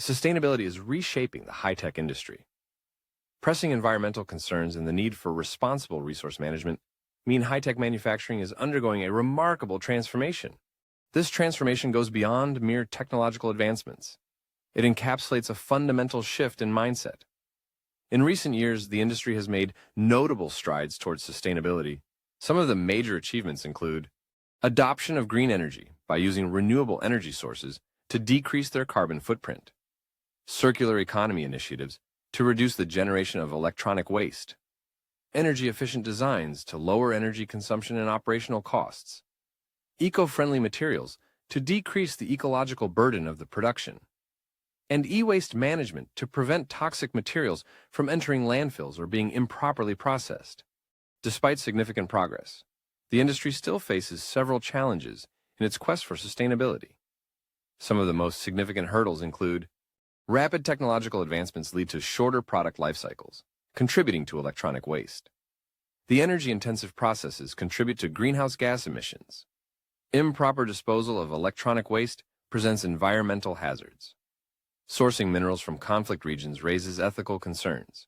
Sustainability is reshaping the high-tech industry. Pressing environmental concerns and the need for responsible resource management mean high-tech manufacturing is undergoing a remarkable transformation. This transformation goes beyond mere technological advancements. It encapsulates a fundamental shift in mindset. In recent years, the industry has made notable strides towards sustainability. Some of the major achievements include adoption of green energy by using renewable energy sources to decrease their carbon footprint, circular economy initiatives to reduce the generation of electronic waste, energy-efficient designs to lower energy consumption and operational costs, eco-friendly materials to decrease the ecological burden of the production, and e-waste management to prevent toxic materials from entering landfills or being improperly processed. Despite significant progress, the industry still faces several challenges in its quest for sustainability. Some of the most significant hurdles include rapid technological advancements lead to shorter product life cycles, contributing to electronic waste. The energy-intensive processes contribute to greenhouse gas emissions. Improper disposal of electronic waste presents environmental hazards. Sourcing minerals from conflict regions raises ethical concerns.